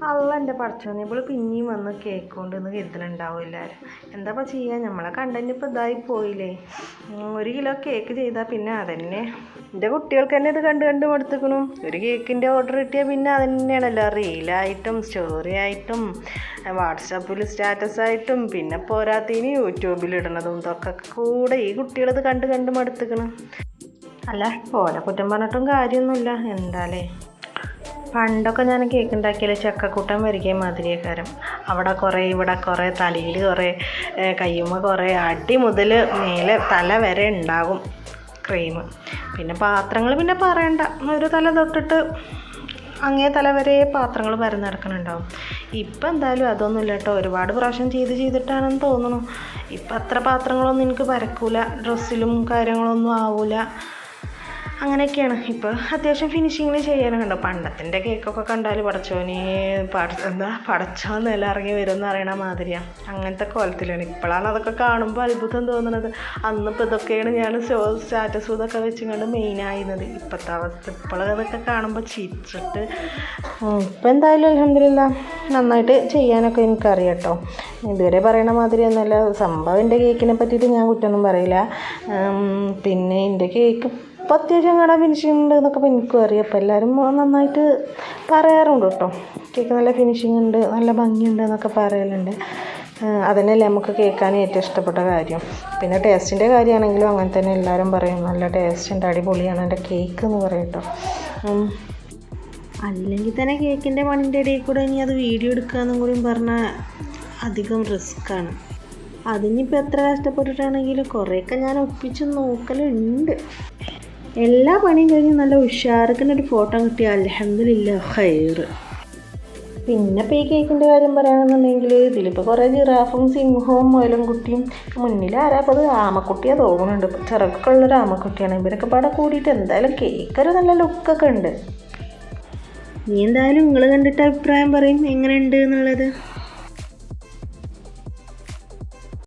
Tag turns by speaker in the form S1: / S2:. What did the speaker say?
S1: അല്ല എൻ്റെ പഠിച്ചോനെ ഇപ്പോൾ പിന്നെയും വന്ന് കേക്ക് കൊണ്ടെന്ന് കരുതലുണ്ടാവും എല്ലാവരും. എന്താ ചെയ്യുക, നമ്മളെ കണ്ടന്റ് ഇപ്പോൾ ഇതായി പോയില്ലേ. 1 കിലോ കേക്ക് ചെയ്താൽ പിന്നെ അതന്നെ എൻ്റെ കുട്ടികൾക്ക് തന്നെ ഇത് കണ്ട് കണ്ട് മടുത്തുക്കണു. ഒരു കേക്കിൻ്റെ ഓർഡർ കിട്ടിയാൽ പിന്നെ അതന്നെയാണല്ലോ, റീലായിട്ടും സ്റ്റോറി ആയിട്ടും വാട്സാപ്പിൽ സ്റ്റാറ്റസ് ആയിട്ടും പിന്നെ പോരാത്തതിന് യൂട്യൂബിലിടണതും ഇതൊക്കെ കൂടെ ഈ കുട്ടികളിത് കണ്ട് കണ്ട് മടുത്തുക്കണം. അല്ല പോലെ കുറ്റം പറഞ്ഞിട്ടും കാര്യമൊന്നുമില്ല. എന്താലേ പണ്ടൊക്കെ ഞാൻ കേക്ക് ഉണ്ടാക്കിയാൽ ചക്കക്കൂട്ടം വരികയും മാതിരിയേക്കാരം. അവിടെ കുറേ ഇവിടെ കുറേ തലയിൽ കുറേ കയ്യുമ്മ കുറേ അടി മുതൽ മേലെ തല വരെ ഉണ്ടാകും ക്രീം. പിന്നെ പാത്രങ്ങൾ പിന്നെ പറയണ്ട, ഒരു തല തൊട്ടിട്ട് അങ്ങേ തല വരെ പാത്രങ്ങൾ പരന്നെടുക്കണുണ്ടാവും. ഇപ്പം എന്തായാലും അതൊന്നുമില്ല കേട്ടോ, ഒരുപാട് പ്രാവശ്യം ചെയ്തിട്ടാണെന്ന് തോന്നുന്നു. ഇപ്പം അത്ര പാത്രങ്ങളൊന്നും എനിക്ക് പരക്കൂല, ഡ്രസ്സിലും കാര്യങ്ങളൊന്നും ആവില്ല. അങ്ങനെയൊക്കെയാണ് ഇപ്പോൾ അത്യാവശ്യം ഫിനിഷിങ്ങിൽ ചെയ്യാനുണ്ടോ. പണ്ടത്തിൻ്റെ കേക്കൊക്കെ കണ്ടാൽ പടച്ചോനെ പടച്ചോൻ നില ഇറങ്ങി വരുമെന്ന് പറയണ മാതിരിയാണ്. അങ്ങനത്തെ കോലത്തിലാണ്. ഇപ്പോഴാണ് അതൊക്കെ കാണുമ്പോൾ അത്ഭുതം തോന്നുന്നത്. അന്നിപ്പോൾ ഇതൊക്കെയാണ് ഞാൻ സ്റ്റാറ്റസും ഇതൊക്കെ വെച്ചുകൊണ്ട് മെയിനായിരുന്നത്. ഇപ്പോഴത്തെ അവസ്ഥ ഇപ്പോഴതൊക്കെ കാണുമ്പോൾ ചിരിച്ചിട്ട് ഇപ്പം എന്തായാലും അൽഹംദുലില്ലാ നന്നായിട്ട് ചെയ്യാനൊക്കെ എനിക്കറിയാം കേട്ടോ. ഇതുവരെ പറയണ മാതിരി ഒന്നുമല്ല സംഭവം. എൻ്റെ കേക്കിനെ പറ്റിയിട്ട് ഞാൻ കുറ്റമൊന്നും പറയില്ല. പിന്നെ എൻ്റെ കേക്ക് ഇപ്പോൾ അത്യാവശ്യം കട ഫിനിഷിംഗ് ഉണ്ട് എന്നൊക്കെ എനിക്കും അറിയാം. അപ്പോൾ എല്ലാവരും നന്നായിട്ട് പറയാറുണ്ട് കേട്ടോ, കേക്ക് നല്ല ഫിനിഷിംഗ് ഉണ്ട്, നല്ല ഭംഗിയുണ്ട് എന്നൊക്കെ പറയലുണ്ട്. അതന്നെയല്ലേ നമുക്ക് കേൾക്കാൻ ഏറ്റവും ഇഷ്ടപ്പെട്ട കാര്യം. പിന്നെ ടേസ്റ്റിൻ്റെ കാര്യമാണെങ്കിലും അങ്ങനെ തന്നെ എല്ലാവരും പറയും നല്ല ടേസ്റ്റ് ഉണ്ട്, അടിപൊളിയാണ് എൻ്റെ കേക്ക് എന്ന് പറയും കേട്ടോ. അല്ലെങ്കിൽ തന്നെ കേക്കിൻ്റെ പണിൻ്റെ ഇടയിൽ കൂടെ ഇനി അത് വീഡിയോ എടുക്കാമെന്നും കൂടി പറഞ്ഞാൽ അധികം റിസ്ക്കാണ്. അതിനിപ്പോൾ എത്ര കഷ്ടപ്പെട്ടിട്ടാണെങ്കിലും കുറേയൊക്കെ ഞാൻ ഒപ്പിച്ച് നോക്കലുണ്ട്. എല്ലാ പണിയും കഴിഞ്ഞ് നല്ല ഉഷാർക്കുന്നൊരു ഫോട്ടോ കിട്ടിയ അൽഹംദുലില്ലാ ഖൈർ. പിന്നെ ഇപ്പോൾ ഈ കേക്കിൻ്റെ കാര്യം പറയുകയാണെന്നുണ്ടെങ്കിൽ ഇതിലിപ്പോൾ കുറേ ജിറാഫും സിംഹവും മുയലും കുട്ടിയും, മുന്നിൽ ആരാപ്പത് ആമക്കുട്ടിയാണ് തോന്നുന്നുണ്ട്. ചിറകൊക്കെ ഉള്ളൊരു ആമക്കുട്ടിയാണ്. ഇവരൊക്കെ പാടെ കൂടിയിട്ട് എന്തായാലും കേക്കൊരു നല്ല ലുക്കൊക്കെ ഉണ്ട്. നീ എന്തായാലും നിങ്ങൾ കണ്ടിട്ട് അഭിപ്രായം പറയും എങ്ങനെയുണ്ട് എന്നുള്ളത്.